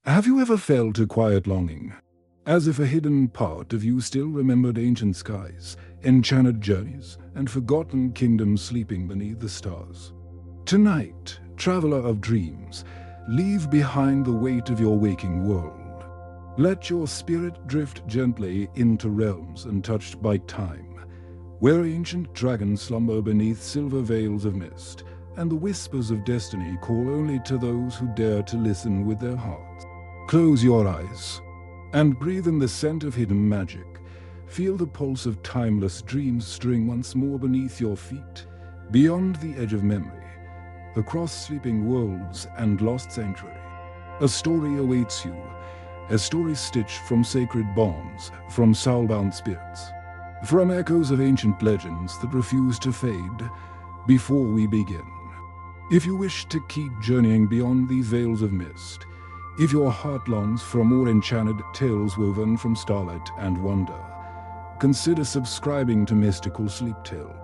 Have you ever felt a quiet longing, as if a hidden part of you still remembered ancient skies, enchanted journeys, and forgotten kingdoms sleeping beneath the stars? Tonight, traveler of dreams, leave behind the weight of your waking world. Let your spirit drift gently into realms untouched by time, where ancient dragons slumber beneath silver veils of mist, and the whispers of destiny call only to those who dare to listen with their hearts. Close your eyes and breathe in the scent of hidden magic. Feel the pulse of timeless dreams stirring once more beneath your feet, beyond the edge of memory, across sleeping worlds and lost sanctuary. A story awaits you, a story stitched from sacred bonds, from soul-bound spirits, from echoes of ancient legends that refuse to fade. Before we begin, if you wish to keep journeying beyond these veils of mist, if your heart longs for more enchanted tales woven from starlight and wonder, consider subscribing to Mystical Sleep Tale.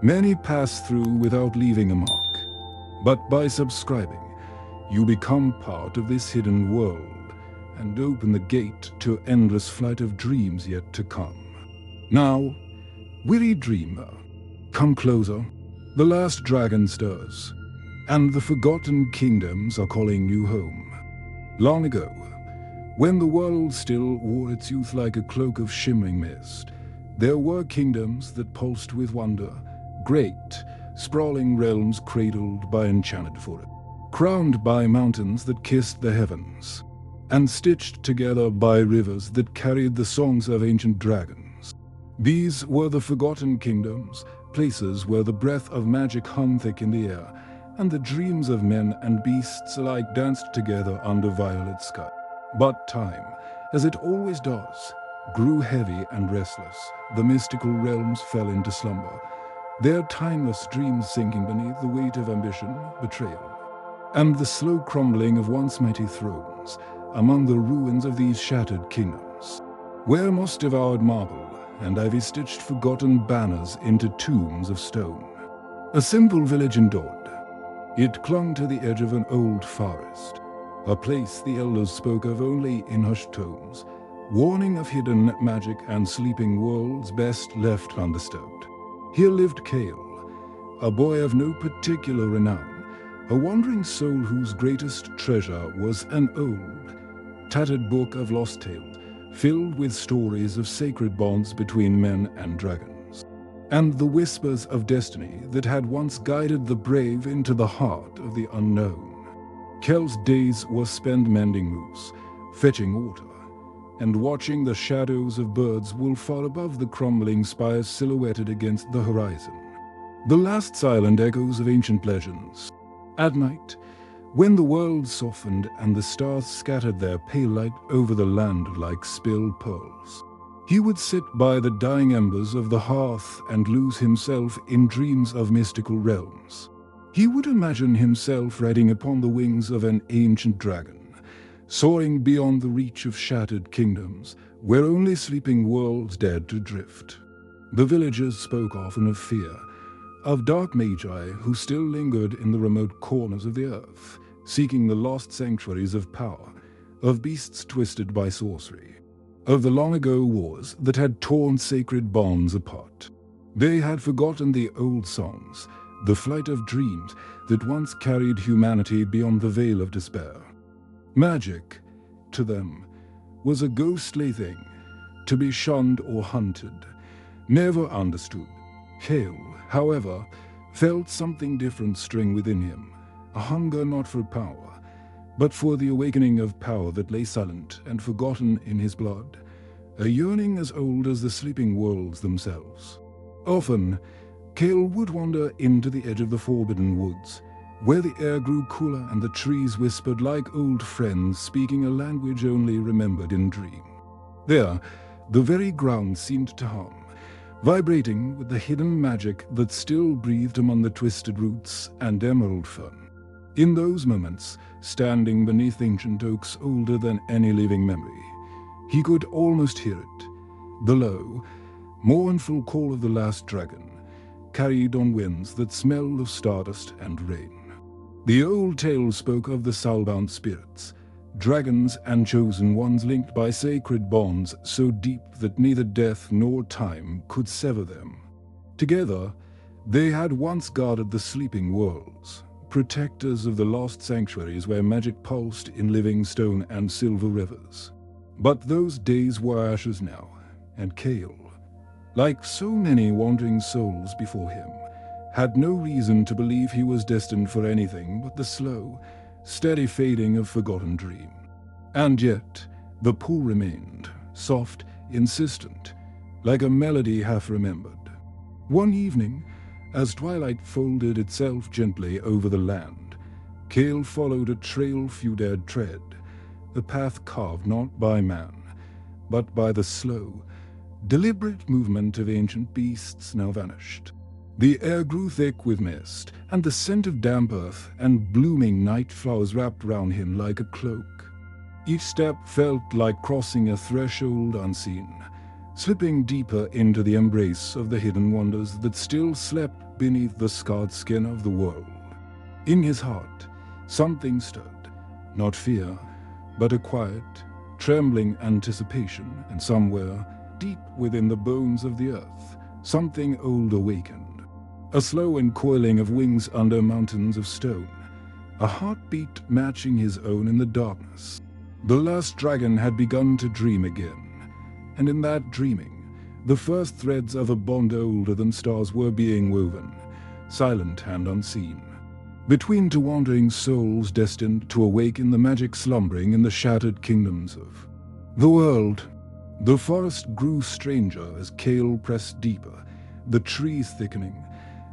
Many pass through without leaving a mark, but by subscribing, you become part of this hidden world and open the gate to an endless flight of dreams yet to come. Now, weary dreamer, come closer. The last dragon stirs, and the forgotten kingdoms are calling you home. Long ago, when the world still wore its youth like a cloak of shimmering mist, there were kingdoms that pulsed with wonder, great, sprawling realms cradled by enchanted forest, crowned by mountains that kissed the heavens, and stitched together by rivers that carried the songs of ancient dragons. These were the forgotten kingdoms, places where the breath of magic hung thick in the air, and the dreams of men and beasts alike danced together under violet sky. But time, as it always does, grew heavy and restless. The mystical realms fell into slumber, their timeless dreams sinking beneath the weight of ambition, betrayal, and the slow crumbling of once mighty thrones among the ruins of these shattered kingdoms, where moss devoured marble and ivy-stitched forgotten banners into tombs of stone. A simple village endured. It clung to the edge of an old forest, a place the elders spoke of only in hushed tones, warning of hidden magic and sleeping worlds best left undisturbed. Here lived Kael, a boy of no particular renown, a wandering soul whose greatest treasure was an old, tattered book of lost tales, filled with stories of sacred bonds between men and dragons, and the whispers of destiny that had once guided the brave into the heart of the unknown. Kael's days were spent mending moose, fetching water, and watching the shadows of birds wool far above the crumbling spires silhouetted against the horizon, the last silent echoes of ancient legends. At night, when the world softened and the stars scattered their pale light over the land like spilled pearls, he would sit by the dying embers of the hearth and lose himself in dreams of mystical realms. He would imagine himself riding upon the wings of an ancient dragon, soaring beyond the reach of shattered kingdoms, where only sleeping worlds dared to drift. The villagers spoke often of fear, of dark magi who still lingered in the remote corners of the earth, seeking the lost sanctuaries of power, of beasts twisted by sorcery, of the long-ago wars that had torn sacred bonds apart. They had forgotten the old songs, the flight of dreams that once carried humanity beyond the veil of despair. Magic, to them, was a ghostly thing, to be shunned or hunted, never understood. Kael, however, felt something different stirring within him, a hunger not for power, but for the awakening of power that lay silent and forgotten in his blood, a yearning as old as the sleeping worlds themselves. Often, Kael would wander into the edge of the forbidden woods, where the air grew cooler and the trees whispered like old friends speaking a language only remembered in dream. There, the very ground seemed to hum, vibrating with the hidden magic that still breathed among the twisted roots and emerald fern. In those moments, standing beneath ancient oaks older than any living memory, he could almost hear it, the low, mournful call of the last dragon, carried on winds that smelled of stardust and rain. The old tale spoke of the soul-bound spirits, Dragons and chosen ones linked by sacred bonds so deep that neither death nor time could sever them. Together, they had once guarded the sleeping worlds, protectors of the lost sanctuaries where magic pulsed in living stone and silver rivers. But those days were ashes now, and Kael, like so many wandering souls before him, had no reason to believe he was destined for anything but the slow, steady fading of forgotten dream. And yet, the pull remained, soft, insistent, like a melody half-remembered. One evening, as twilight folded itself gently over the land, Kael followed a trail few dared tread, a path carved not by man, but by the slow, deliberate movement of ancient beasts now vanished. The air grew thick with mist, and the scent of damp earth and blooming night flowers wrapped round him like a cloak. Each step felt like crossing a threshold unseen, slipping deeper into the embrace of the hidden wonders that still slept beneath the scarred skin of the world. In his heart, something stirred, not fear, but a quiet, trembling anticipation, and somewhere, deep within the bones of the earth, something old awakened. A slow uncoiling of wings under mountains of stone, a heartbeat matching his own in the darkness. The last dragon had begun to dream again, and in that dreaming, the first threads of a bond older than stars were being woven, silent and unseen, between two wandering souls destined to awaken the magic slumbering in the shattered kingdoms of the world. The forest grew stranger as Kael pressed deeper, the trees thickening,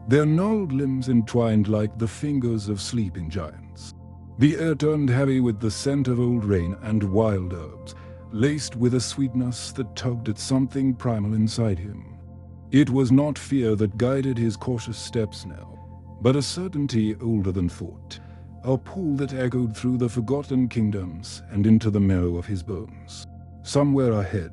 their gnarled limbs entwined like the fingers of sleeping giants. The air turned heavy with the scent of old rain and wild herbs, laced with a sweetness that tugged at something primal inside him. It was not fear that guided his cautious steps now, but a certainty older than thought, a pull that echoed through the forgotten kingdoms and into the marrow of his bones. Somewhere ahead,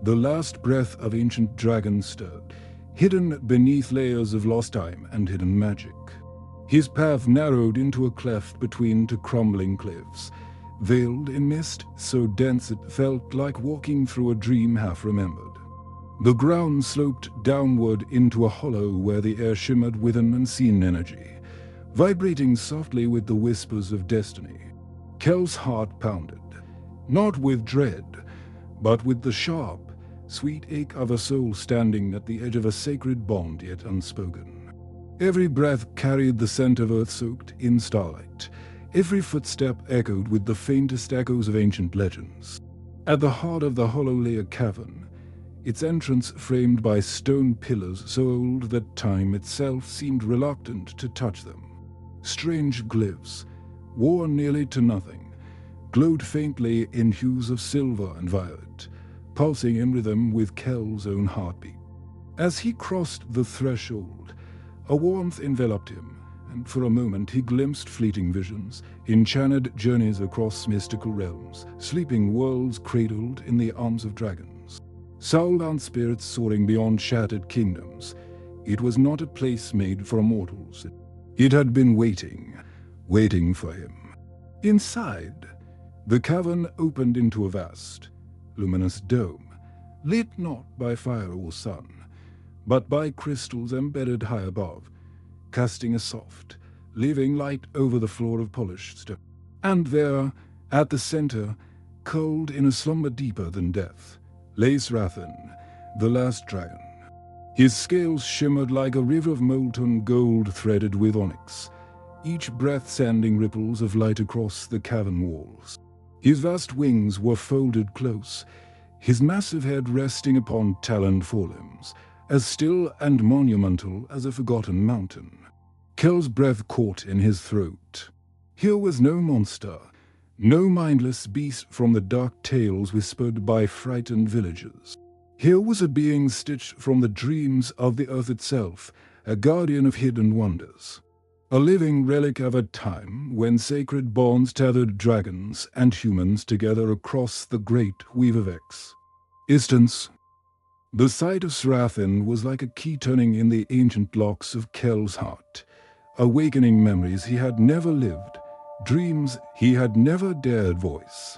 the last breath of ancient dragons stirred, hidden beneath layers of lost time and hidden magic. His path narrowed into a cleft between two crumbling cliffs, veiled in mist so dense it felt like walking through a dream half-remembered. The ground sloped downward into a hollow where the air shimmered with an unseen energy, vibrating softly with the whispers of destiny. Kael's heart pounded, not with dread, but with the sharp, sweet ache of a soul standing at the edge of a sacred bond yet unspoken. Every breath carried the scent of earth soaked in starlight. Every footstep echoed with the faintest echoes of ancient legends. At the heart of the hollow lay a cavern, its entrance framed by stone pillars so old that time itself seemed reluctant to touch them. Strange glyphs, worn nearly to nothing, glowed faintly in hues of silver and violet, pulsing in rhythm with Kael's own heartbeat. As he crossed the threshold, a warmth enveloped him, and for a moment he glimpsed fleeting visions, enchanted journeys across mystical realms, sleeping worlds cradled in the arms of dragons. Soul-bound spirits soaring beyond shattered kingdoms. It was not a place made for mortals. It had been waiting for him. Inside, the cavern opened into a vast, luminous dome, lit not by fire or sun, but by crystals embedded high above, casting a soft, living light over the floor of polished stone. And there, at the center, cold in a slumber deeper than death, lay Serathyn, the last dragon. His scales shimmered like a river of molten gold threaded with onyx, each breath sending ripples of light across the cavern walls. His vast wings were folded close, his massive head resting upon taloned forelimbs, as still and monumental as a forgotten mountain. Kael's breath caught in his throat. Here was no monster, no mindless beast from the dark tales whispered by frightened villagers. Here was a being stitched from the dreams of the earth itself, a guardian of hidden wonders. A living relic of a time when sacred bonds tethered dragons and humans together across the great weave of X. Instance. The sight of Serathyn was like a key turning in the ancient locks of Kael's heart, awakening memories he had never lived, dreams he had never dared voice.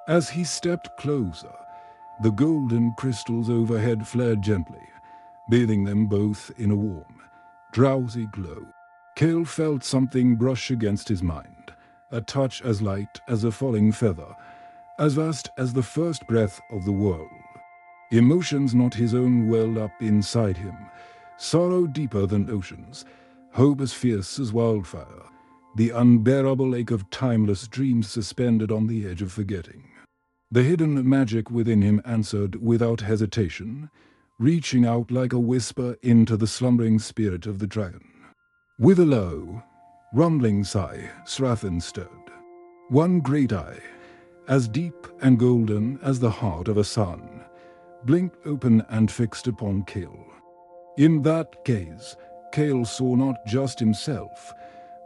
As he stepped closer, the golden crystals overhead flared gently, bathing them both in a warm, drowsy glow. Kael felt something brush against his mind, a touch as light as a falling feather, as vast as the first breath of the world. Emotions not his own welled up inside him, sorrow deeper than oceans, hope as fierce as wildfire, the unbearable ache of timeless dreams suspended on the edge of forgetting. The hidden magic within him answered without hesitation, reaching out like a whisper into the slumbering spirit of the dragon. With a low, rumbling sigh, Serathyn stirred. One great eye, as deep and golden as the heart of a sun, blinked open and fixed upon Kael. In that gaze, Kael saw not just himself,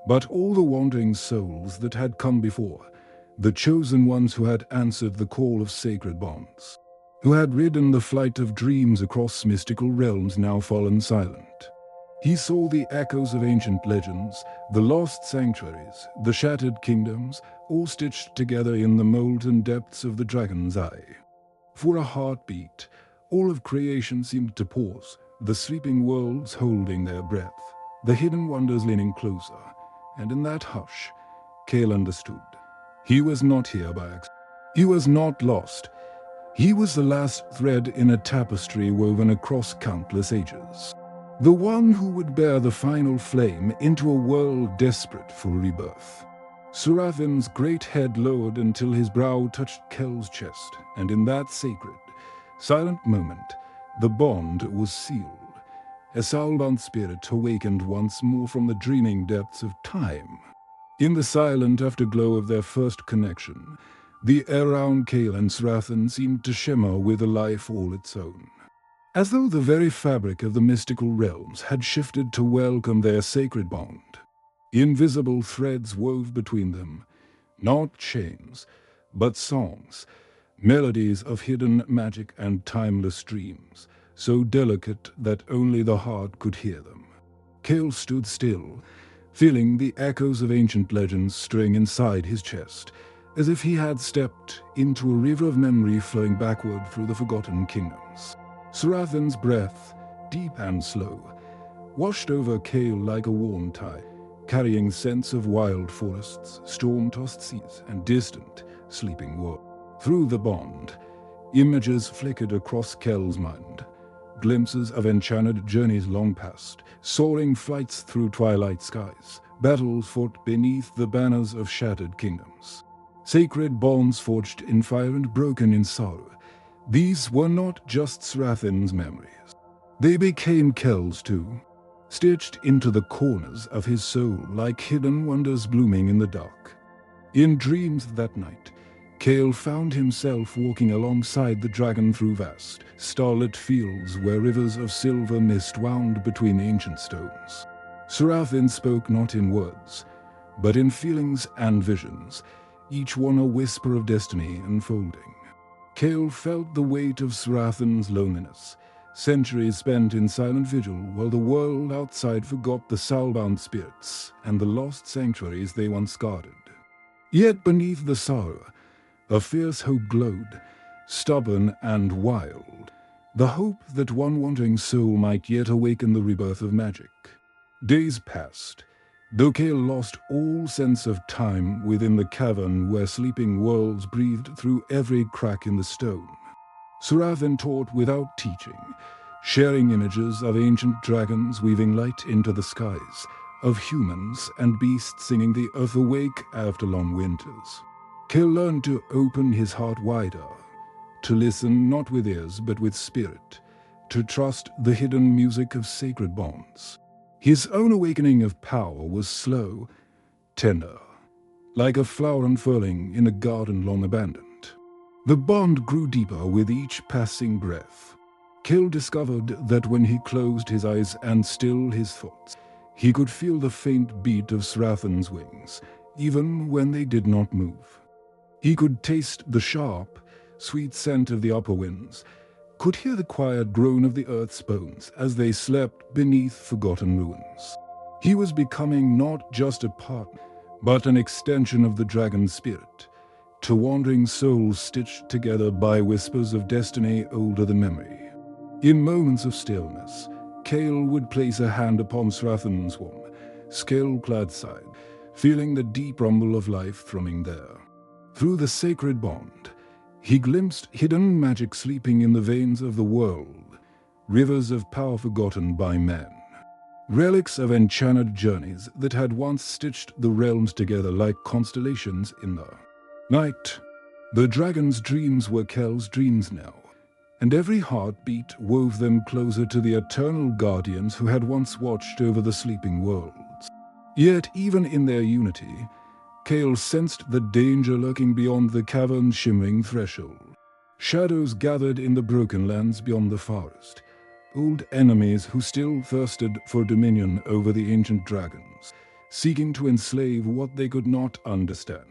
but all the wandering souls that had come before, the chosen ones who had answered the call of sacred bonds, who had ridden the flight of dreams across mystical realms now fallen silent. He saw the echoes of ancient legends, the lost sanctuaries, the shattered kingdoms, all stitched together in the molten depths of the dragon's eye. For a heartbeat, all of creation seemed to pause, the sleeping worlds holding their breath, the hidden wonders leaning closer, and in that hush, Kael understood. He was not here by accident. He was not lost. He was the last thread in a tapestry woven across countless ages. The one who would bear the final flame into a world desperate for rebirth. Serathyn's great head lowered until his brow touched Kael's chest, and in that sacred, silent moment, the bond was sealed. A soulbound spirit awakened once more from the dreaming depths of time. In the silent afterglow of their first connection, the air around Kael and Serathyn seemed to shimmer with a life all its own. As though the very fabric of the mystical realms had shifted to welcome their sacred bond. Invisible threads wove between them, not chains, but songs, melodies of hidden magic and timeless dreams, so delicate that only the heart could hear them. Kael stood still, feeling the echoes of ancient legends stirring inside his chest, as if he had stepped into a river of memory flowing backward through the forgotten kingdoms. Serathyn's breath, deep and slow, washed over Kael like a warm tide, carrying scents of wild forests, storm-tossed seas, and distant, sleeping worlds. Through the bond, images flickered across Kael's mind, glimpses of enchanted journeys long past, soaring flights through twilight skies, battles fought beneath the banners of shattered kingdoms, sacred bonds forged in fire and broken in sorrow. These were not just Serathyn's memories. They became Kael's too, stitched into the corners of his soul like hidden wonders blooming in the dark. In dreams that night, Kael found himself walking alongside the dragon through vast, starlit fields where rivers of silver mist wound between ancient stones. Serathyn spoke not in words, but in feelings and visions, each one a whisper of destiny unfolding. Kael felt the weight of Serathyn's loneliness, centuries spent in silent vigil while the world outside forgot the soulbound spirits and the lost sanctuaries they once guarded. Yet beneath the sorrow, a fierce hope glowed, stubborn and wild, the hope that one wandering soul might yet awaken the rebirth of magic. Days passed, though Kael lost all sense of time within the cavern where sleeping worlds breathed through every crack in the stone. Serathyn taught without teaching, sharing images of ancient dragons weaving light into the skies, of humans and beasts singing the earth awake after long winters. Kael learned to open his heart wider, to listen not with ears but with spirit, to trust the hidden music of sacred bonds. His own awakening of power was slow, tender, like a flower unfurling in a garden long abandoned. The bond grew deeper with each passing breath. Kael discovered that when he closed his eyes and stilled his thoughts, he could feel the faint beat of Serathyn's wings, even when they did not move. He could taste the sharp, sweet scent of the upper winds, could hear the quiet groan of the earth's bones as they slept beneath forgotten ruins. He was becoming not just a partner, but an extension of the dragon's spirit, to wandering souls stitched together by whispers of destiny older than memory. In moments of stillness, Kael would place a hand upon Serathyn's warm, scale-clad side, feeling the deep rumble of life thrumming there. Through the sacred bond, he glimpsed hidden magic sleeping in the veins of the world, rivers of power forgotten by men. Relics of enchanted journeys that had once stitched the realms together like constellations in the night. The dragon's dreams were Kael's dreams now, and every heartbeat wove them closer to the eternal guardians who had once watched over the sleeping worlds. Yet even in their unity, Kael sensed the danger lurking beyond the cavern's shimmering threshold. Shadows gathered in the broken lands beyond the forest, old enemies who still thirsted for dominion over the ancient dragons, seeking to enslave what they could not understand.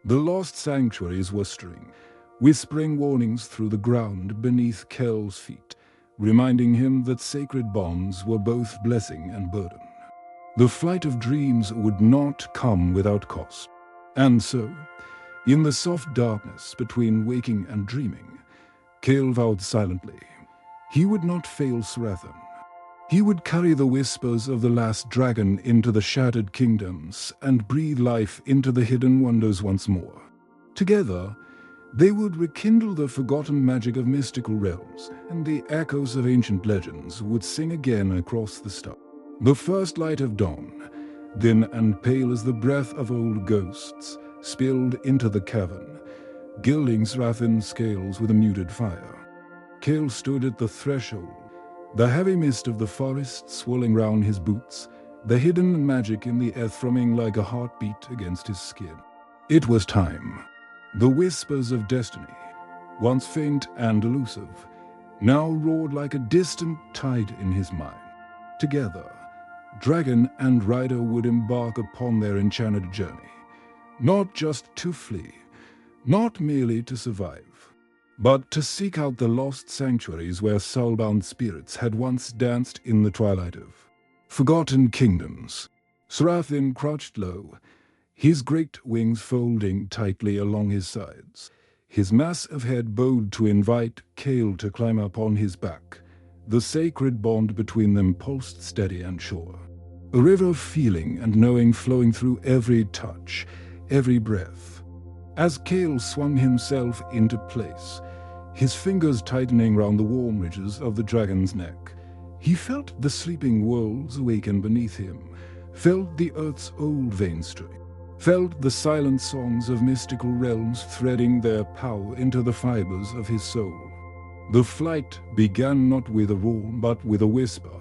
The lost sanctuaries were stirring, whispering warnings through the ground beneath Kael's feet, reminding him that sacred bonds were both blessing and burden. The flight of dreams would not come without cost. And so, in the soft darkness between waking and dreaming, Kael vowed silently, he would not fail Serathyn. He would carry the whispers of the last dragon into the shattered kingdoms and breathe life into the hidden wonders once more. Together, they would rekindle the forgotten magic of mystical realms, and the echoes of ancient legends would sing again across the stars. The first light of dawn, thin and pale as the breath of old ghosts, spilled into the cavern, gilding Serathyn's scales with a muted fire. Kael stood at the threshold, the heavy mist of the forest swirling round his boots, the hidden magic in the air thrumming like a heartbeat against his skin. It was time. The whispers of destiny, once faint and elusive, now roared like a distant tide in his mind. Together, dragon and rider would embark upon their enchanted journey, not just to flee, not merely to survive, but to seek out the lost sanctuaries where soul-bound spirits had once danced in the twilight of forgotten kingdoms. Serathyn crouched low, his great wings folding tightly along his sides, his massive head bowed to invite Kael to climb upon his back. The sacred bond between them pulsed steady and sure, a river of feeling and knowing flowing through every touch, every breath. As Kael swung himself into place, his fingers tightening round the warm ridges of the dragon's neck, he felt the sleeping worlds awaken beneath him, felt the earth's old veins stream, felt the silent songs of mystical realms threading their power into the fibers of his soul. The flight began not with a roar, but with a whisper,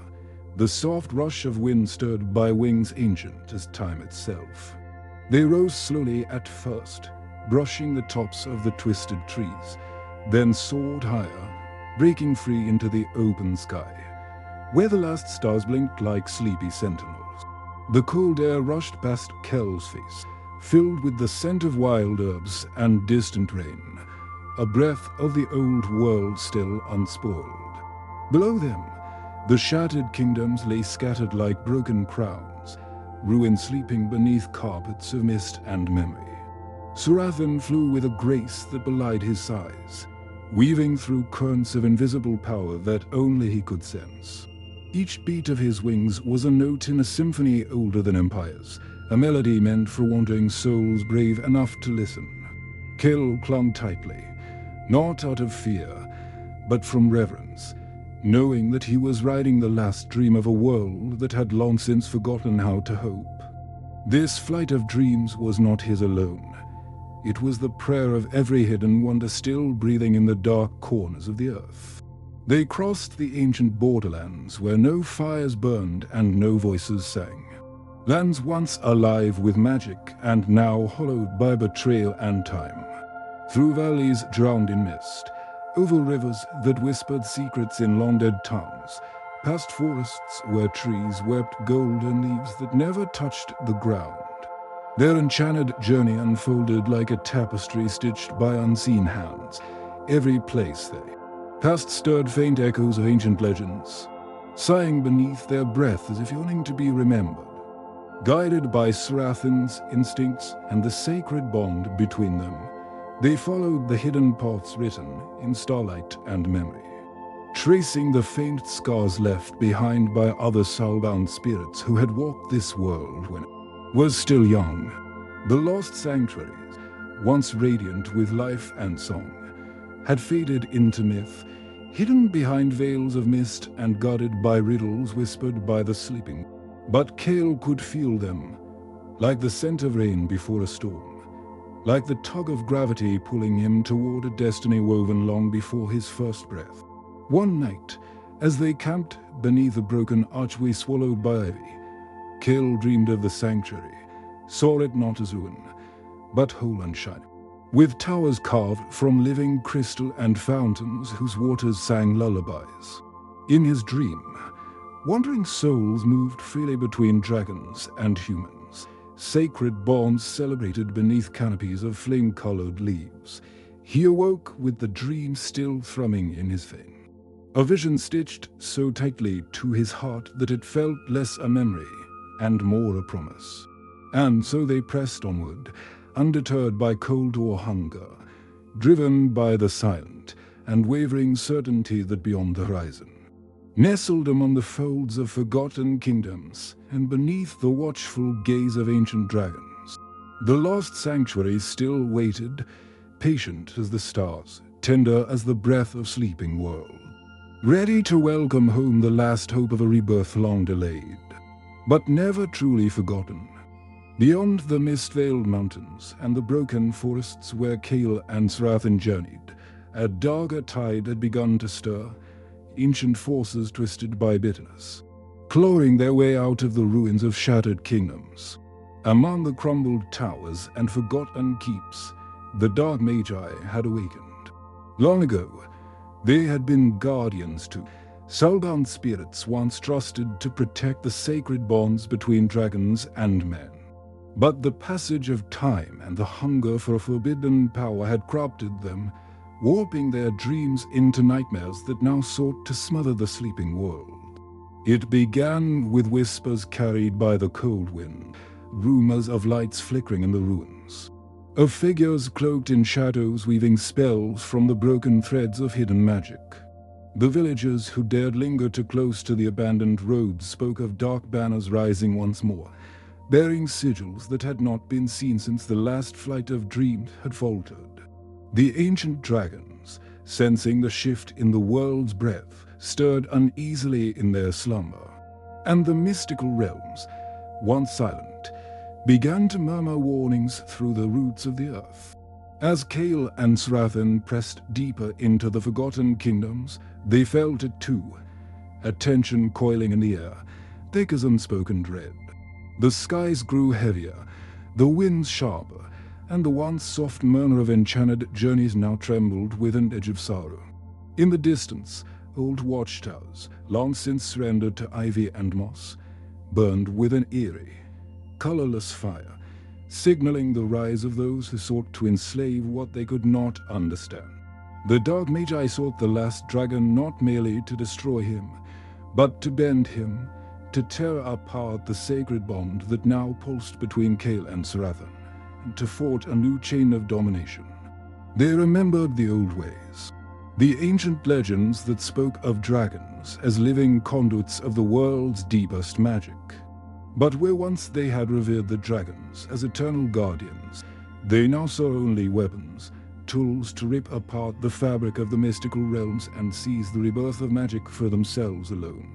the soft rush of wind stirred by wings ancient as time itself. They rose slowly at first, brushing the tops of the twisted trees, then soared higher, breaking free into the open sky, where the last stars blinked like sleepy sentinels. The cold air rushed past Kael's face, filled with the scent of wild herbs and distant rain, a breath of the old world still unspoiled. Below them, the shattered kingdoms lay scattered like broken crowns, ruins sleeping beneath carpets of mist and memory. Serathyn flew with a grace that belied his size, weaving through currents of invisible power that only he could sense. Each beat of his wings was a note in a symphony older than empires, a melody meant for wandering souls brave enough to listen. Kael clung tightly, not out of fear, but from reverence, knowing that he was riding the last dream of a world that had long since forgotten how to hope. This flight of dreams was not his alone. It was the prayer of every hidden wonder still breathing in the dark corners of the earth. They crossed the ancient borderlands where no fires burned and no voices sang. Lands once alive with magic and now hollowed by betrayal and time. Through valleys drowned in mist, over rivers that whispered secrets in long-dead towns, past forests where trees wept golden leaves that never touched the ground. Their enchanted journey unfolded like a tapestry stitched by unseen hands. Every place they passed stirred faint echoes of ancient legends, sighing beneath their breath as if yearning to be remembered. Guided by Serathyn's instincts and the sacred bond between them, they followed the hidden paths written in starlight and memory, tracing the faint scars left behind by other soulbound spirits who had walked this world when it was still young. The lost sanctuaries, once radiant with life and song, had faded into myth, hidden behind veils of mist and guarded by riddles whispered by the sleeping. But Kael could feel them, like the scent of rain before a storm, like the tug of gravity pulling him toward a destiny woven long before his first breath. One night, as they camped beneath a broken archway swallowed by ivy, Kael dreamed of the sanctuary, saw it not as ruin, but whole and shining, with towers carved from living crystal and fountains whose waters sang lullabies. In his dream, wandering souls moved freely between dragons and humans, sacred bonds celebrated beneath canopies of flame-colored leaves. He awoke with the dream still thrumming in his veins, a vision stitched so tightly to his heart that it felt less a memory and more a promise. And so they pressed onward, undeterred by cold or hunger, driven by the silent and wavering certainty that beyond the horizon, nestled among the folds of forgotten kingdoms and beneath the watchful gaze of ancient dragons, the lost sanctuary still waited, patient as the stars, tender as the breath of sleeping world, ready to welcome home the last hope of a rebirth long delayed, but never truly forgotten. Beyond the mist-veiled mountains and the broken forests where Kael and Serathyn journeyed, a darker tide had begun to stir, ancient forces twisted by bitterness, clawing their way out of the ruins of shattered kingdoms. Among the crumbled towers and forgotten keeps, the dark magi had awakened. Long ago, they had been guardians to soulbound spirits once trusted to protect the sacred bonds between dragons and men. But the passage of time and the hunger for a forbidden power had corrupted them, warping their dreams into nightmares that now sought to smother the sleeping world. It began with whispers carried by the cold wind, rumors of lights flickering in the ruins, of figures cloaked in shadows weaving spells from the broken threads of hidden magic. The villagers who dared linger too close to the abandoned roads spoke of dark banners rising once more, bearing sigils that had not been seen since the last flight of dreams had faltered. The ancient dragons, sensing the shift in the world's breath, stirred uneasily in their slumber, and the mystical realms, once silent, began to murmur warnings through the roots of the earth. As Kael and Serathyn pressed deeper into the forgotten kingdoms, they felt it too, a tension coiling in the air, thick as unspoken dread. The skies grew heavier, the winds sharper, and the once soft murmur of enchanted journeys now trembled with an edge of sorrow. In the distance, old watchtowers, long since surrendered to ivy and moss, burned with an eerie, colorless fire, signaling the rise of those who sought to enslave what they could not understand. The dark magi sought the last dragon not merely to destroy him, but to bend him, to tear apart the sacred bond that now pulsed between Kael and Serathyn, and to forge a new chain of domination. They remembered the old ways, the ancient legends that spoke of dragons as living conduits of the world's deepest magic. But where once they had revered the dragons as eternal guardians, they now saw only weapons, tools to rip apart the fabric of the mystical realms and seize the rebirth of magic for themselves alone.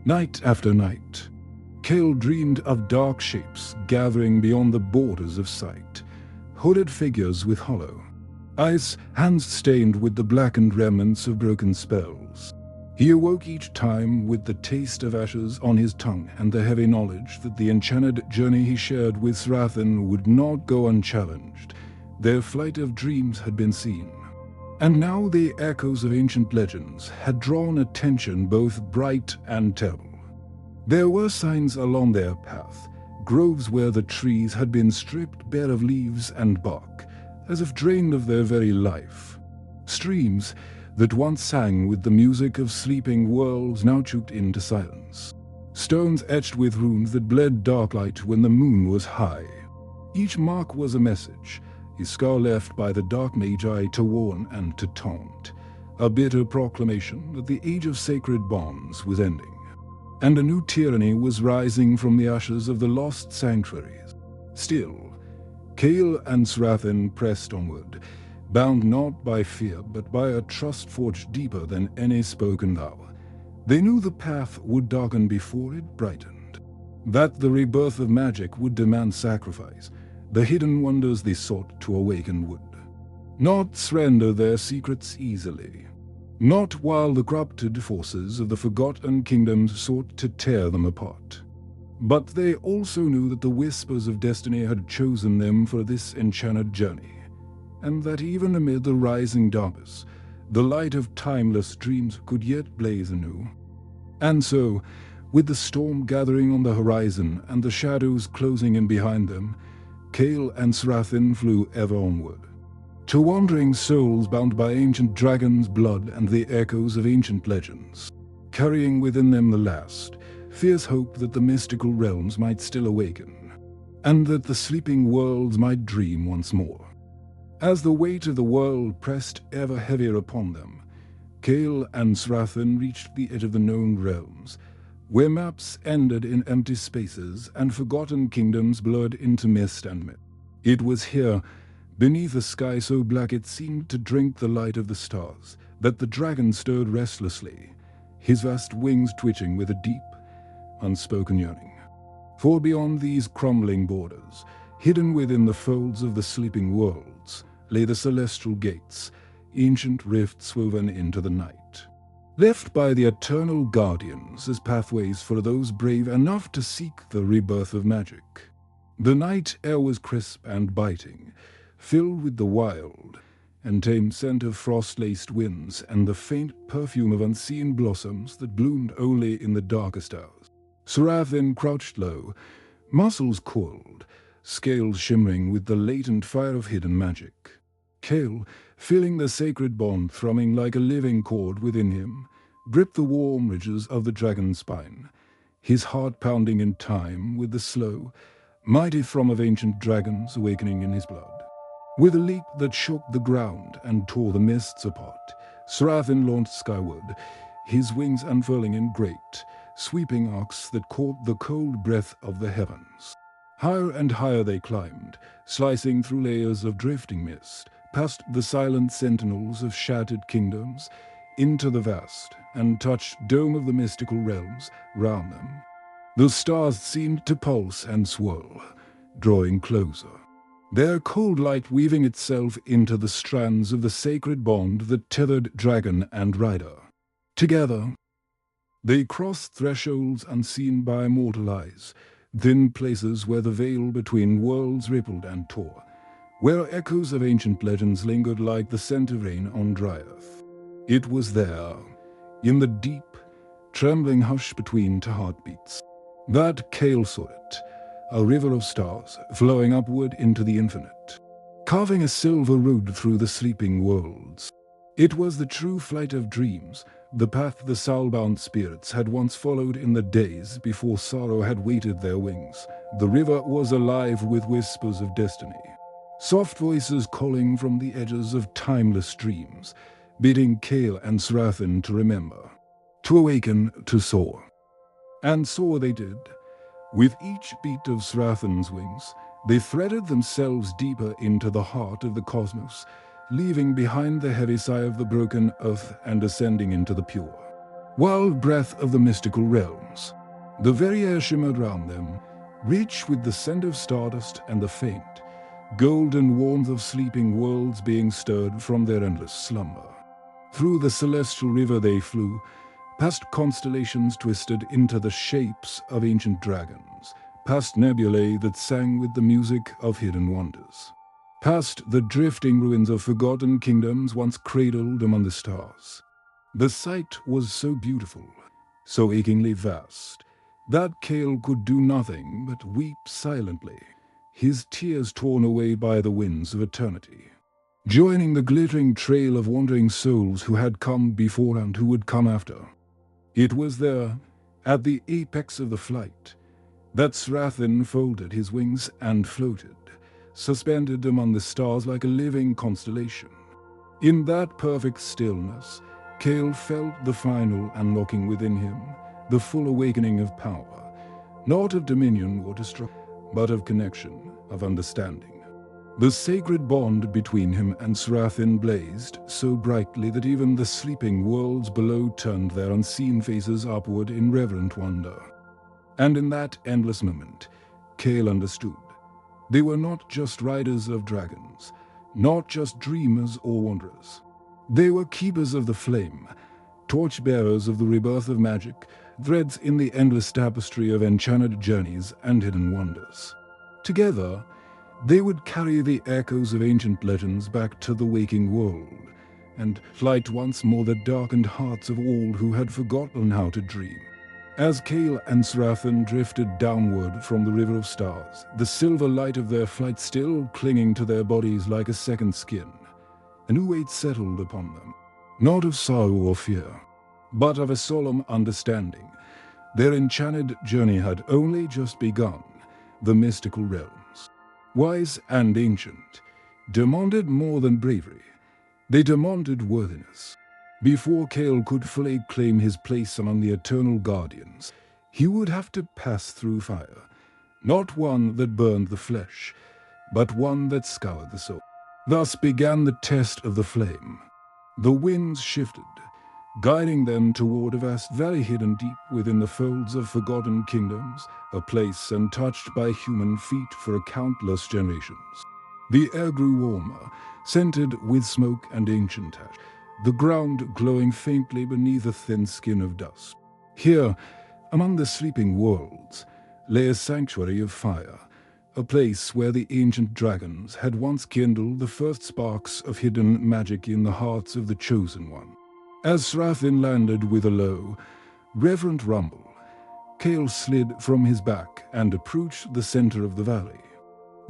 Night after night, Kael dreamed of dark shapes gathering beyond the borders of sight, hooded figures with hollow eyes, hands stained with the blackened remnants of broken spells. He awoke each time with the taste of ashes on his tongue and the heavy knowledge that the enchanted journey he shared with Serathyn would not go unchallenged. Their flight of dreams had been seen, and now the echoes of ancient legends had drawn attention both bright and terrible. There were signs along their path, groves where the trees had been stripped bare of leaves and bark, as if drained of their very life. Streams that once sang with the music of sleeping worlds now choked into silence. stones etched with runes that bled dark light when the moon was high. Each mark was a message, a scar left by the dark magi to warn and to taunt, a bitter proclamation that the age of sacred bonds was ending, and a new tyranny was rising from the ashes of the lost sanctuaries. Still, Kael and Serathyn pressed onward, bound not by fear but by a trust forged deeper than any spoken vow. They knew the path would darken before it brightened, that the rebirth of magic would demand sacrifice. The hidden wonders they sought to awaken would not surrender their secrets easily, not while the corrupted forces of the forgotten kingdoms sought to tear them apart. But they also knew that the whispers of destiny had chosen them for this enchanted journey, and that even amid the rising darkness, the light of timeless dreams could yet blaze anew. And so, with the storm gathering on the horizon and the shadows closing in behind them, Kael and Serathyn flew ever onward, to wandering souls bound by ancient dragons' blood and the echoes of ancient legends, carrying within them the last, fierce hope that the mystical realms might still awaken, and that the sleeping worlds might dream once more. As the weight of the world pressed ever heavier upon them, Kael and Serathyn reached the edge of the known realms, where maps ended in empty spaces and forgotten kingdoms blurred into mist and myth. It was here, beneath a sky so black it seemed to drink the light of the stars, that the dragon stirred restlessly, his vast wings twitching with a deep, unspoken yearning. For beyond these crumbling borders, hidden within the folds of the sleeping worlds, lay the celestial gates, ancient rifts woven into the night, left by the eternal guardians as pathways for those brave enough to seek the rebirth of magic. The night air was crisp and biting, filled with the wild and tame scent of frost-laced winds and the faint perfume of unseen blossoms that bloomed only in the darkest hours. Serathyn crouched low, muscles coiled, scales shimmering with the latent fire of hidden magic. Kael, feeling the sacred bond thrumming like a living chord within him, gripped the warm ridges of the dragon's spine, his heart pounding in time with the slow, mighty thrum of ancient dragons awakening in his blood. With a leap that shook the ground and tore the mists apart, Serathyn launched skyward, his wings unfurling in great, sweeping arcs that caught the cold breath of the heavens. Higher and higher they climbed, slicing through layers of drifting mist, past the silent sentinels of shattered kingdoms, into the vast and touched dome of the mystical realms round them. The stars seemed to pulse and swirl, drawing closer, their cold light weaving itself into the strands of the sacred bond that tethered dragon and rider. Together, they crossed thresholds unseen by mortal eyes, thin places where the veil between worlds rippled and tore, where echoes of ancient legends lingered like the scent of rain on dry earth. It was there, in the deep, trembling hush between two heartbeats, that Kael saw it, a river of stars flowing upward into the infinite, carving a silver road through the sleeping worlds. It was the true flight of dreams, the path the soul-bound spirits had once followed in the days before sorrow had weighted their wings. The river was alive with whispers of destiny, soft voices calling from the edges of timeless dreams, bidding Kael and Serathyn to remember, to awaken, to soar. And soar they did. With each beat of Serathyn's wings, they threaded themselves deeper into the heart of the cosmos, leaving behind the heavy sigh of the broken earth and ascending into the pure, wild breath of the mystical realms. The very air shimmered round them, rich with the scent of stardust and the faint, golden warmth of sleeping worlds being stirred from their endless slumber. Through the celestial river they flew, past constellations twisted into the shapes of ancient dragons, past nebulae that sang with the music of hidden wonders, past the drifting ruins of forgotten kingdoms once cradled among the stars. The sight was so beautiful, so achingly vast, that Kael could do nothing but weep silently, his tears torn away by the winds of eternity, joining the glittering trail of wandering souls who had come before and who would come after. It was there, At the apex of the flight, that Serathyn folded his wings and floated, suspended among the stars like a living constellation. In that perfect stillness, Kael felt the final unlocking within him, the full awakening of power, not of dominion or destruction, but of connection, of understanding. The sacred bond between him and Serathyn blazed so brightly that even the sleeping worlds below turned their unseen faces upward in reverent wonder. And in that endless moment, Kael understood. They were not just riders of dragons, not just dreamers or wanderers. They were keepers of the flame, torchbearers of the rebirth of magic, threads in the endless tapestry of enchanted journeys and hidden wonders. Together, they would carry the echoes of ancient legends back to the waking world, and light once more the darkened hearts of all who had forgotten how to dream. As Kael and Serathyn drifted downward from the river of stars, the silver light of their flight still clinging to their bodies like a second skin, a new weight settled upon them, not of sorrow or fear, but of a solemn understanding. Their enchanted journey had only just begun, the mystical realms. Wise and ancient, demanded more than bravery. They demanded worthiness. Before Kael could fully claim his place among the eternal guardians, he would have to pass through fire, not one that burned the flesh, but one that scoured the soul. Thus began the test of the flame. The winds shifted, guiding them toward a vast valley hidden deep within the folds of forgotten kingdoms, a place untouched by human feet for countless generations. The air grew warmer, scented with smoke and ancient ash, the ground glowing faintly beneath a thin skin of dust. Here, among the sleeping worlds, lay a sanctuary of fire, a place where the ancient dragons had once kindled the first sparks of hidden magic in the hearts of the Chosen One. As Serathyn landed with a low, reverent rumble, Kael slid from his back and approached the center of the valley.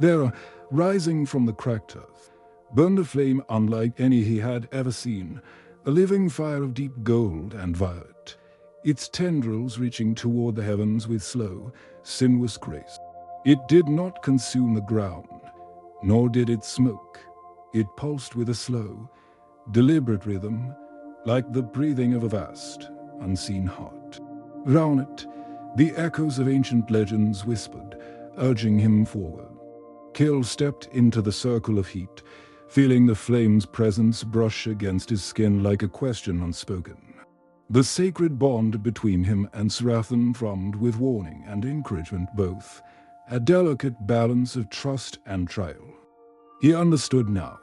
There, rising from the cracked earth, burned a flame unlike any he had ever seen, a living fire of deep gold and violet, its tendrils reaching toward the heavens with slow, sinuous grace. It did not consume the ground, nor did it smoke. It pulsed with a slow, deliberate rhythm, like the breathing of a vast, unseen heart. Round it, the echoes of ancient legends whispered, urging him forward. Kael stepped into the circle of heat, feeling the flame's presence brush against his skin like a question unspoken. The sacred bond between him and Serathyn thrummed with warning and encouragement both, a delicate balance of trust and trial. He understood now.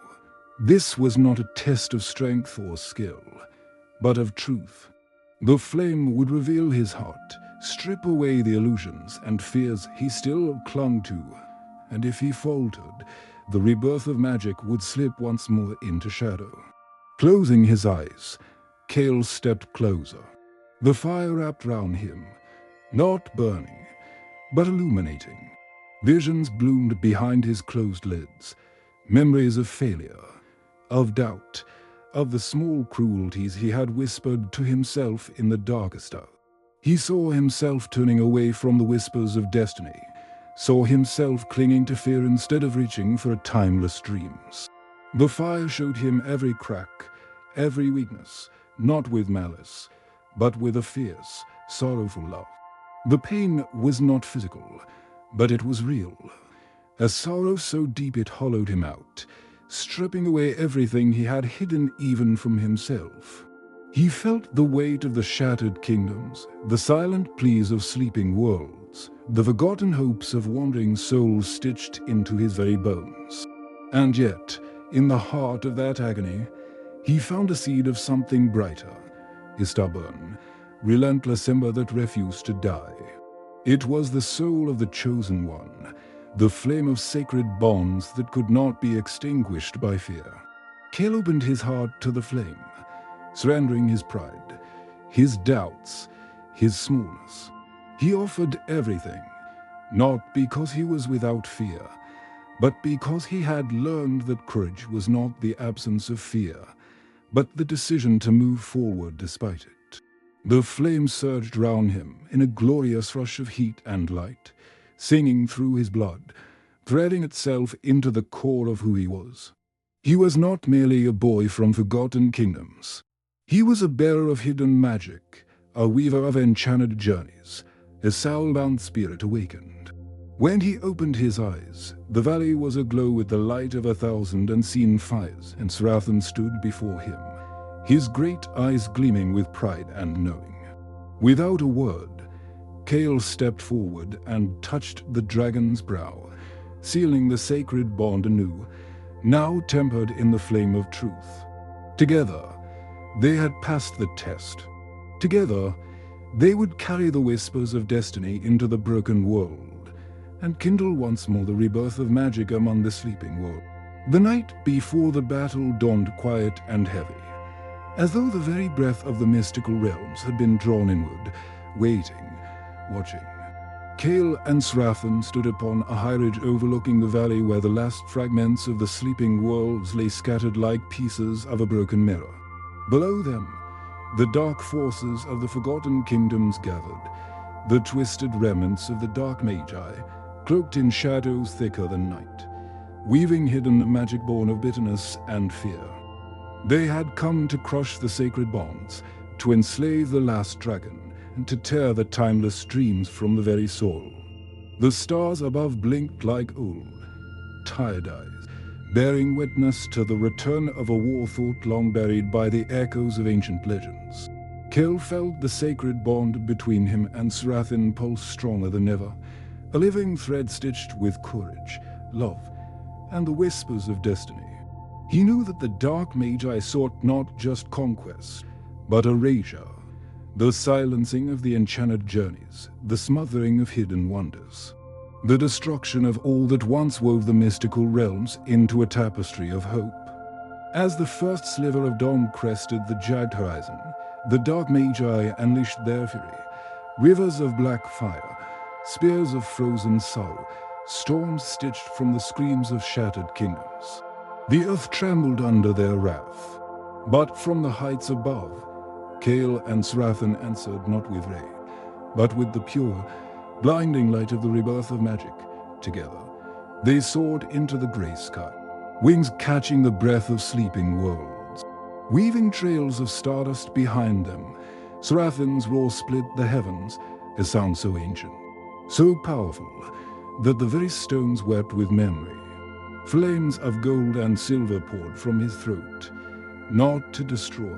This was not a test of strength or skill, but of truth. The flame would reveal his heart, strip away the illusions and fears he still clung to, and if he faltered, the rebirth of magic would slip once more into shadow. Closing his eyes, Kael stepped closer. The fire wrapped round him, not burning, but illuminating. Visions bloomed behind his closed lids, memories of failure, of doubt, of the small cruelties he had whispered to himself in the darkest hour. He saw himself turning away from the whispers of destiny, saw himself clinging to fear instead of reaching for timeless dreams. The fire showed him every crack, every weakness, not with malice, but with a fierce, sorrowful love. The pain was not physical, but it was real. A sorrow so deep it hollowed him out, stripping away everything he had hidden even from himself. He felt the weight of the shattered kingdoms, the silent pleas of sleeping worlds, the forgotten hopes of wandering souls stitched into his very bones. And yet, in the heart of that agony, he found a seed of something brighter, a stubborn, relentless ember that refused to die. It was the soul of the Chosen One, the flame of sacred bonds that could not be extinguished by fear. Kael opened his heart to the flame, surrendering his pride, his doubts, his smallness. He offered everything, not because he was without fear, but because he had learned that courage was not the absence of fear, but the decision to move forward despite it. The flame surged round him in a glorious rush of heat and light, singing through his blood, threading itself into the core of who he was. He was not merely a boy from forgotten kingdoms. He was a bearer of hidden magic, a weaver of enchanted journeys, a soul-bound spirit awakened. When he opened his eyes, the valley was aglow with the light of 1,000 unseen fires, and Serathyn stood before him, his great eyes gleaming with pride and knowing. Without a word, Kael stepped forward and touched the dragon's brow, sealing the sacred bond anew, now tempered in the flame of truth. Together, they had passed the test. Together, they would carry the whispers of destiny into the broken world, and kindle once more the rebirth of magic among the sleeping world. The night before the battle dawned quiet and heavy, as though the very breath of the mystical realms had been drawn inward, waiting, watching. Kael and Serathyn stood upon a high ridge overlooking the valley where the last fragments of the sleeping worlds lay scattered like pieces of a broken mirror. Below them, the dark forces of the forgotten kingdoms gathered, the twisted remnants of the dark magi, cloaked in shadows thicker than night, weaving hidden magic born of bitterness and fear. They had come to crush the sacred bonds, to enslave the last dragon, and to tear the timeless dreams from the very soul. The stars above blinked like old, tired eyes, bearing witness to the return of a war thought long buried by the echoes of ancient legends. Kael felt the sacred bond between him and Serathyn pulse stronger than ever, a living thread stitched with courage, love, and the whispers of destiny. He knew that the dark magi sought not just conquest, but erasure, the silencing of the enchanted journeys, the smothering of hidden wonders, the destruction of all that once wove the mystical realms into a tapestry of hope. As the first sliver of dawn crested the jagged horizon, the dark magi unleashed their fury, rivers of black fire, spears of frozen sorrow, storms stitched from the screams of shattered kingdoms. The earth trembled under their wrath, but from the heights above, Kael and Serathyn answered not with rage, but with the pure, blinding light of the rebirth of magic. Together, they soared into the grey sky, wings catching the breath of sleeping worlds. Weaving trails of stardust behind them, Serathyn's roar split the heavens, a sound so ancient, so powerful, that the very stones wept with memory. Flames of gold and silver poured from his throat, not to destroy,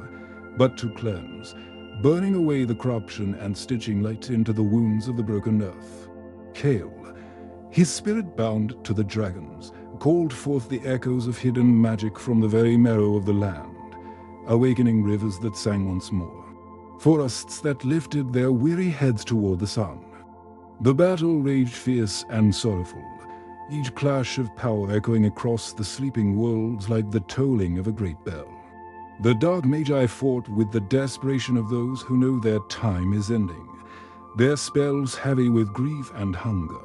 but to cleanse, burning away the corruption and stitching light into the wounds of the broken earth. Kael, his spirit bound to the dragons, called forth the echoes of hidden magic from the very marrow of the land, awakening rivers that sang once more, forests that lifted their weary heads toward the sun. The battle raged fierce and sorrowful, each clash of power echoing across the sleeping worlds like the tolling of a great bell. The dark magi fought with the desperation of those who know their time is ending, their spells heavy with grief and hunger.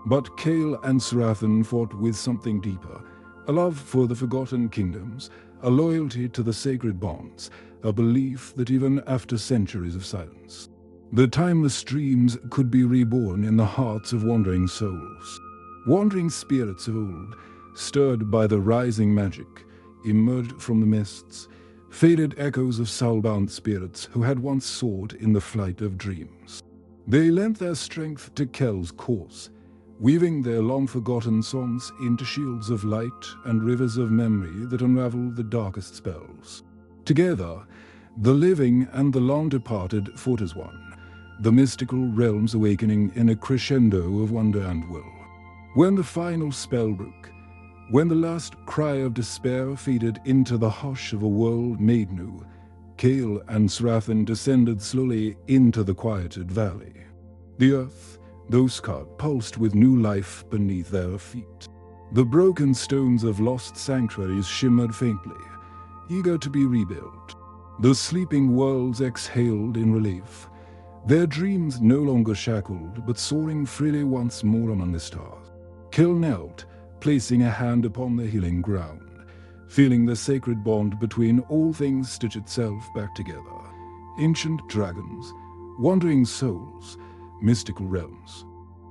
But Kael and Serathyn fought with something deeper, a love for the forgotten kingdoms, a loyalty to the sacred bonds, a belief that even after centuries of silence, the timeless dreams could be reborn in the hearts of wandering souls. Wandering spirits of old, stirred by the rising magic, emerged from the mists, faded echoes of soul-bound spirits who had once soared in the flight of dreams. They lent their strength to Kael's course, weaving their long-forgotten songs into shields of light and rivers of memory that unraveled the darkest spells. Together, the living and the long-departed fought as one, the mystical realms awakening in a crescendo of wonder and will. When the final spell broke, when the last cry of despair faded into the hush of a world made new, Kael and Serathyn descended slowly into the quieted valley. The earth, though scarred, pulsed with new life beneath their feet. The broken stones of lost sanctuaries shimmered faintly, eager to be rebuilt. The sleeping worlds exhaled in relief, their dreams no longer shackled, but soaring freely once more among the stars. Kael knelt, placing a hand upon the healing ground, feeling the sacred bond between all things stitch itself back together, ancient dragons, wandering souls, mystical realms,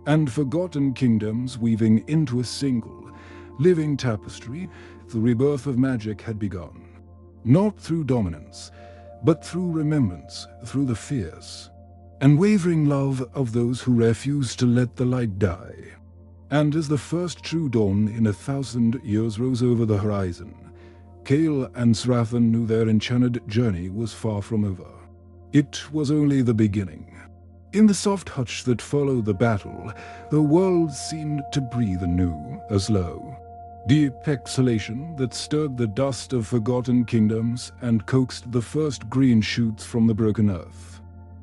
and forgotten kingdoms weaving into a single, living tapestry. The rebirth of magic had begun. Not through dominance, but through remembrance, through the fierce, unwavering love of those who refuse to let the light die. And as the first true dawn in 1,000 years rose over the horizon, Kael and Serathyn knew their enchanted journey was far from over. It was only the beginning. In the soft hush that followed the battle, the world seemed to breathe anew, a slow, deep exhalation that stirred the dust of forgotten kingdoms and coaxed the first green shoots from the broken earth.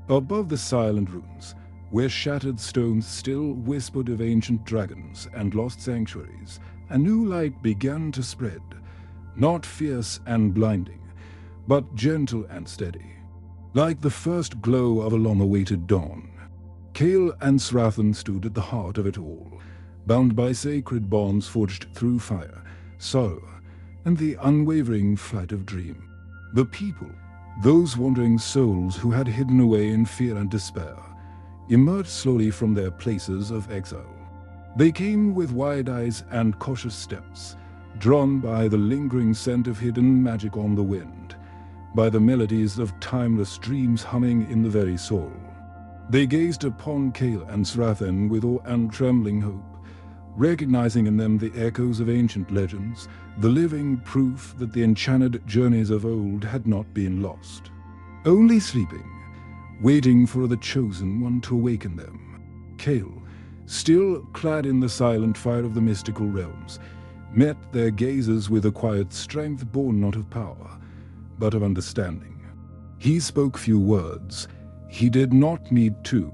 Above the silent ruins, where shattered stones still whispered of ancient dragons and lost sanctuaries, a new light began to spread, not fierce and blinding, but gentle and steady, like the first glow of a long-awaited dawn. Kael and Serathyn stood at the heart of it all, bound by sacred bonds forged through fire, sorrow, and the unwavering flight of dream. The people, those wandering souls who had hidden away in fear and despair, emerged slowly from their places of exile. They came with wide eyes and cautious steps, drawn by the lingering scent of hidden magic on the wind, by the melodies of timeless dreams humming in the very soul. They gazed upon Kael and Serathyn with awe and trembling hope, recognizing in them the echoes of ancient legends, the living proof that the enchanted journeys of old had not been lost. Only sleeping, waiting for the chosen one to awaken them. Kael, still clad in the silent fire of the mystical realms, met their gazes with a quiet strength born not of power, but of understanding. He spoke few words. He did not need to.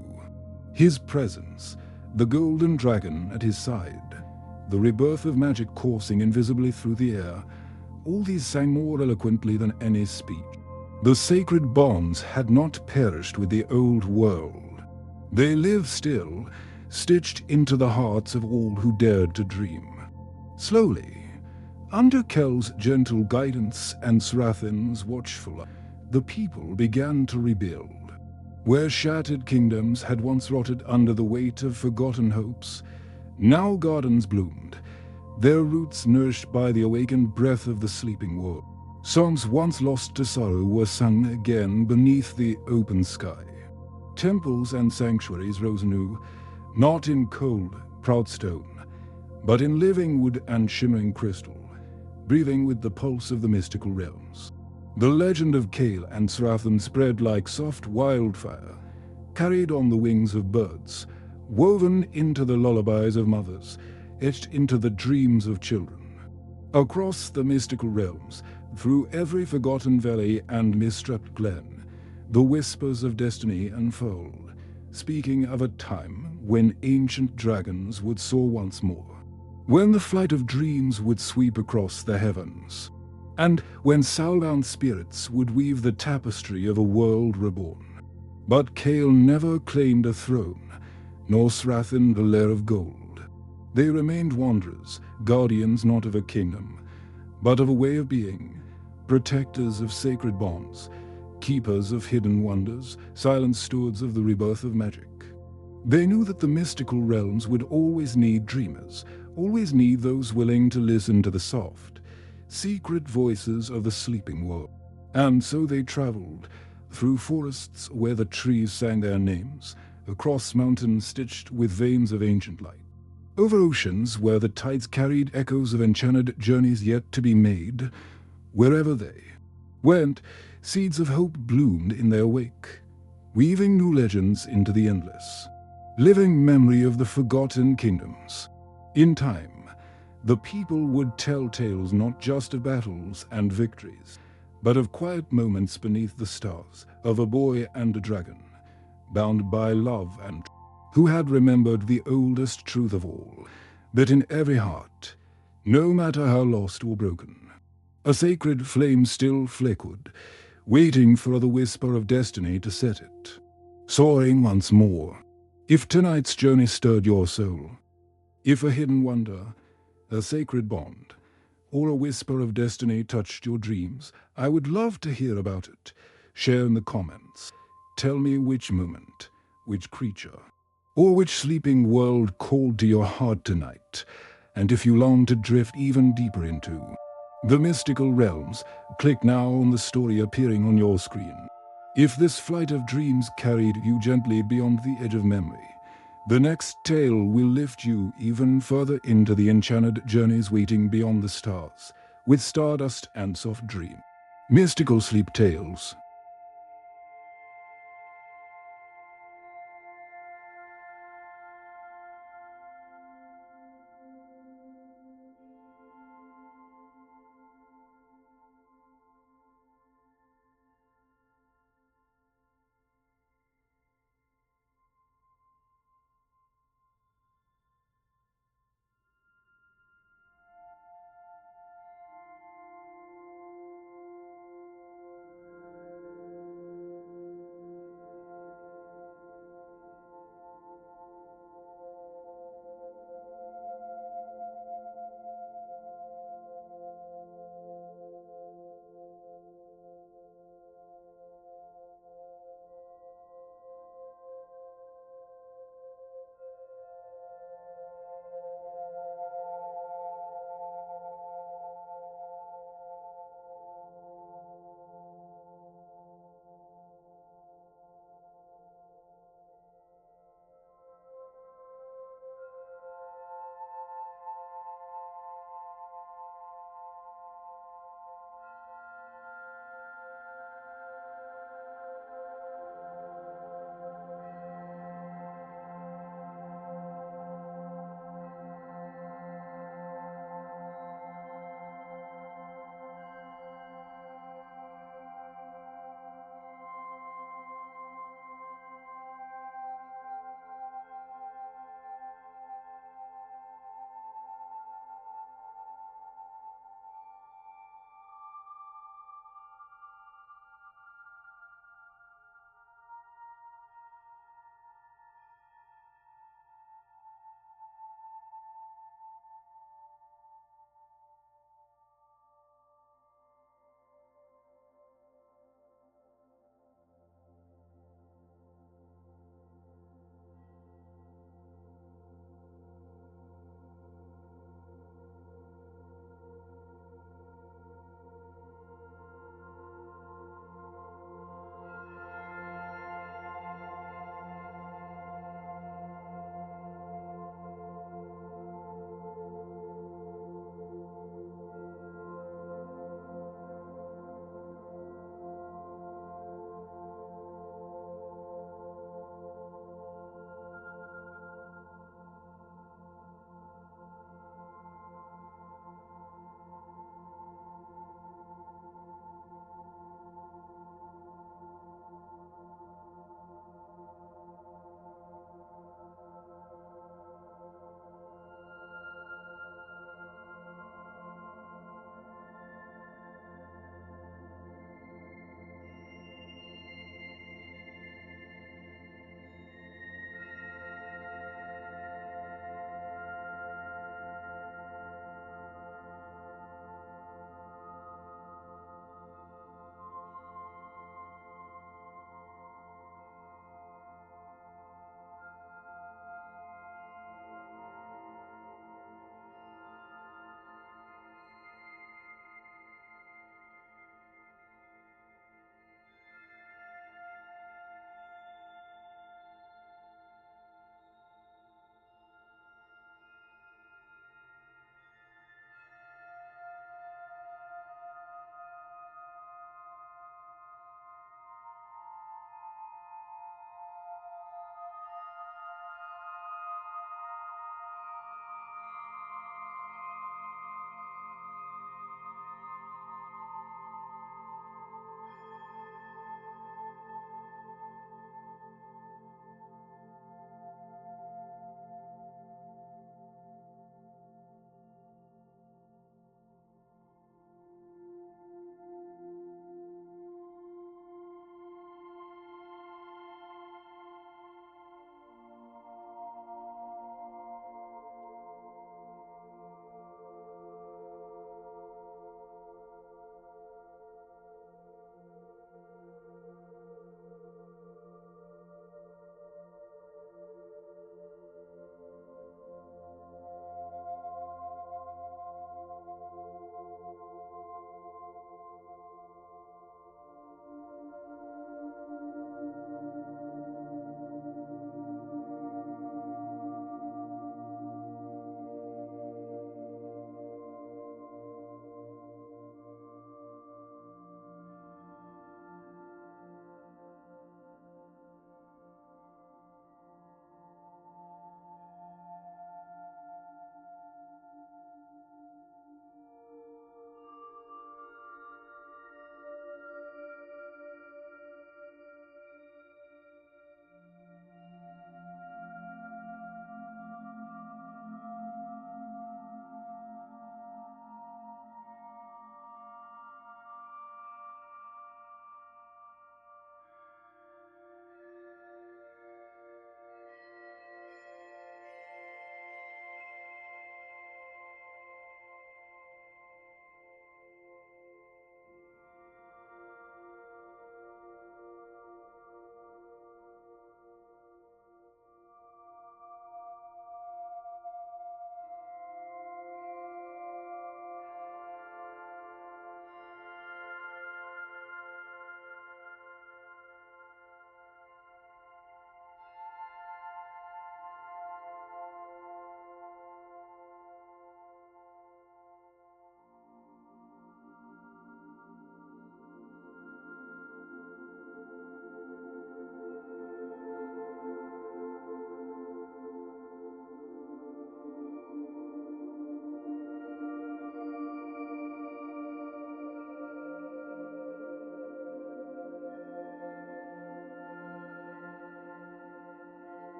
His presence, the golden dragon at his side, the rebirth of magic coursing invisibly through the air, all these sang more eloquently than any speech. The sacred bonds had not perished with the old world. They live still, stitched into the hearts of all who dared to dream. Slowly, under Kael's gentle guidance and Serathyn's watchful eye, the people began to rebuild. Where shattered kingdoms had once rotted under the weight of forgotten hopes, now gardens bloomed, their roots nourished by the awakened breath of the sleeping world. Songs once lost to sorrow were sung again beneath the open sky. Temples and sanctuaries rose anew, not in cold, proud stone, but in living wood and shimmering crystal, breathing with the pulse of the mystical realms. The legend of Kael and Serathyn spread like soft wildfire, carried on the wings of birds, woven into the lullabies of mothers, etched into the dreams of children. Across the mystical realms, through every forgotten valley and mist-swept glen, the whispers of destiny unfold, speaking of a time when ancient dragons would soar once more, when the flight of dreams would sweep across the heavens, and when soul-bound spirits would weave the tapestry of a world reborn. But Kael never claimed a throne, nor Serathyn the lair of gold. They remained wanderers, guardians not of a kingdom, but of a way of being, protectors of sacred bonds, keepers of hidden wonders, silent stewards of the rebirth of magic. They knew that the mystical realms would always need dreamers, always need those willing to listen to the soft, secret voices of the sleeping world. And so they traveled, through forests where the trees sang their names, across mountains stitched with veins of ancient light, over oceans where the tides carried echoes of enchanted journeys yet to be made. Wherever they went, seeds of hope bloomed in their wake, weaving new legends into the endless, living memory of the forgotten kingdoms. In time, the people would tell tales not just of battles and victories, but of quiet moments beneath the stars, of a boy and a dragon, bound by love and who had remembered the oldest truth of all, that in every heart, no matter how lost or broken, a sacred flame still flickered, waiting for the whisper of destiny to set it, soaring once more. If tonight's journey stirred your soul, if a hidden wonder, a sacred bond, or a whisper of destiny touched your dreams, I would love to hear about it. Share in the comments. Tell me which moment, which creature, or which sleeping world called to your heart tonight. And if you long to drift even deeper into the mystical realms, click now on the story appearing on your screen. If this flight of dreams carried you gently beyond the edge of memory, the next tale will lift you even further into the enchanted journeys waiting beyond the stars, with stardust and soft dream. Mystical Sleep Tales